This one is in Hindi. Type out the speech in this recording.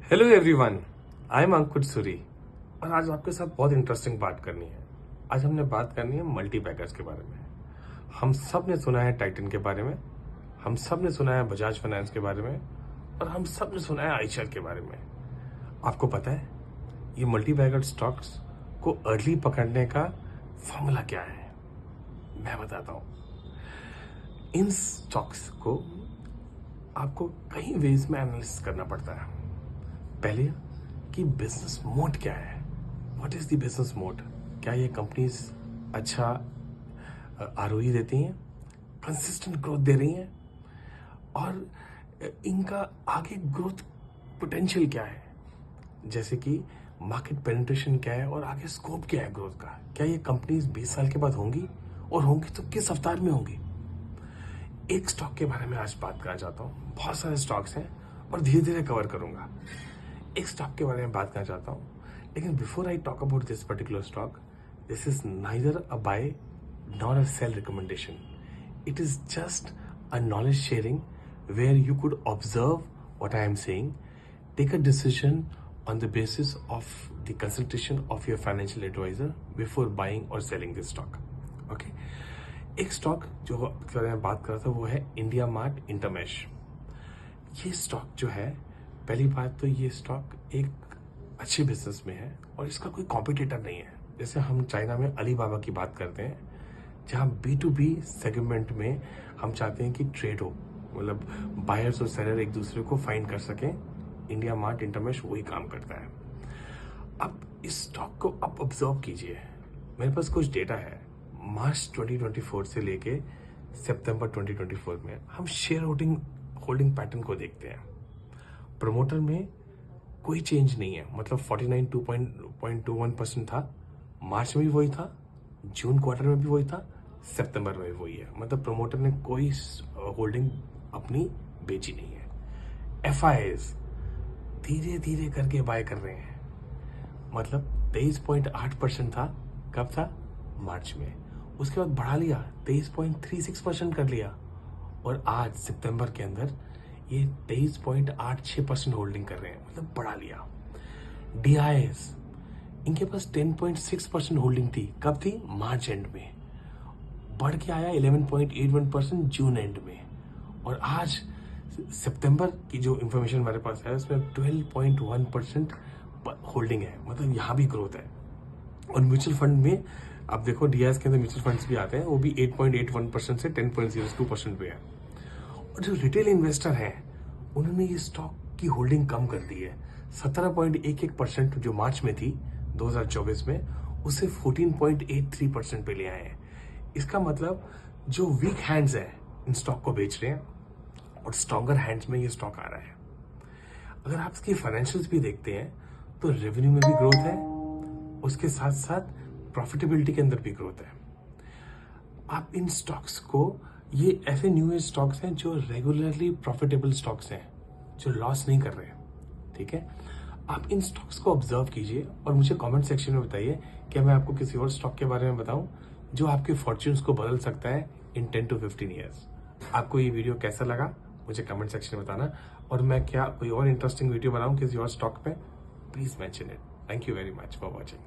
हेलो एवरीवन, आई एम अंकुर सूरी और आज आपके साथ बहुत इंटरेस्टिंग बात करनी है। आज हमने बात करनी है मल्टी बैगर्स के बारे में। हम सब ने सुना है टाइटन के बारे में, हम सब ने सुना है बजाज फाइनेंस के बारे में और हम सब ने सुना है आईशर के बारे में। आपको पता है ये मल्टी बैगर स्टॉक्स को अर्ली पकड़ने का फॉर्मूला क्या है? मैं बताता हूँ। इन स्टॉक्स को आपको कई वेज में एनालिसिस करना पड़ता है। पहले कि बिजनेस मोड क्या है, what is the business mode. क्या ये कंपनीज अच्छा आरओई देती हैं, कंसिस्टेंट ग्रोथ दे रही हैं और इनका आगे ग्रोथ पोटेंशियल क्या है, जैसे कि मार्केट पेनिट्रेशन क्या है और आगे स्कोप क्या है ग्रोथ का। क्या ये कंपनीज 20 साल के बाद होंगी और होंगी तो किस अवतार में होंगी। एक स्टॉक के बारे में आज बात करना चाहता हूँ। बहुत सारे स्टॉक्स हैं और धीरे धीरे कवर करूंगा। एक स्टॉक के बारे में बात करना चाहता हूँ, लेकिन before I talk about this particular stock, this is neither a buy nor a sell recommendation. It is just a knowledge sharing where you could observe what I am saying, take a decision on the basis of the consultation of your financial advisor before buying or selling this stock. Okay? एक स्टॉक जो के बारे में बात कर रहा था वो है इंडिया मार्ट इंटरमेश। ये स्टॉक जो है, पहली बात तो ये स्टॉक एक अच्छे बिजनेस में है और इसका कोई कॉम्पिटिटर नहीं है। जैसे हम चाइना में अलीबाबा की बात करते हैं, जहाँ B2B सेगमेंट में हम चाहते हैं कि ट्रेड हो, मतलब बायर्स और सेलर एक दूसरे को फाइंड कर सकें। इंडिया मार्ट इंटरमेश वही काम करता है। अब इस स्टॉक को आप ऑब्जर्व कीजिए। मेरे पास कुछ डेटा है मार्च 2024 से लेके सितंबर 2024 में। हम शेयर होल्डिंग पैटर्न को देखते हैं। प्रमोटर में कोई चेंज नहीं है, मतलब 49.21% था। मार्च में भी वही था, जून क्वार्टर में भी वही था, सितंबर में भी वही है। मतलब प्रमोटर ने कोई होल्डिंग अपनी बेची नहीं है। FIs धीरे धीरे करके बाय कर रहे हैं। मतलब 23.8% था, कब था? मार्च में। उसके बाद बढ़ा लिया, 23.36% कर लिया और आज सितंबर के अंदर ये 23.86% होल्डिंग कर रहे हैं, मतलब बढ़ा लिया। DIs इनके पास 10.6% होल्डिंग थी, कब थी? मार्च एंड में। बढ़ के आया 11.81% जून एंड में और आज सितंबर की जो इंफॉर्मेशन हमारे पास है उसमें 12.1% होल्डिंग है, मतलब यहाँ भी ग्रोथ है। और म्यूचुअल फंड में आप देखो, DIs के अंदर म्यूचुअल फंड्स भी आते हैं, वो भी 8.81% से 10.02% पे है। और जो रिटेल इन्वेस्टर हैं उन्होंने ये स्टॉक की होल्डिंग कम कर दी है। 17.11% जो मार्च में थी 2024 में, उसे 14.83% पे ले आए हैं। इसका मतलब जो वीक हैंड्स हैं इन स्टॉक को बेच रहे हैं और स्ट्रॉन्गर हैंड्स में ये स्टॉक आ रहा है। अगर आप इसकी फाइनेंशियल्स भी देखते हैं तो रेवेन्यू में भी ग्रोथ है, उसके साथ साथ प्रॉफिटेबिलिटी के अंदर भी ग्रोथ है। आप इन स्टॉक्स को, ये ऐसे न्यू एज स्टॉक्स हैं जो रेगुलरली प्रॉफिटेबल स्टॉक्स हैं, जो लॉस नहीं कर रहे हैं। ठीक है, आप इन स्टॉक्स को ऑब्जर्व कीजिए और मुझे कमेंट सेक्शन में बताइए कि मैं आपको किसी और स्टॉक के बारे में बताऊं जो आपके फॉर्च्यून्स को बदल सकता है इन 10 to 15 ईयर्स। आपको ये वीडियो कैसा लगा मुझे कमेंट सेक्शन में बताना, और मैं क्या कोई और इंटरेस्टिंग वीडियो बनाऊं किसी और स्टॉक पे, please mention it. Thank you very much for watching.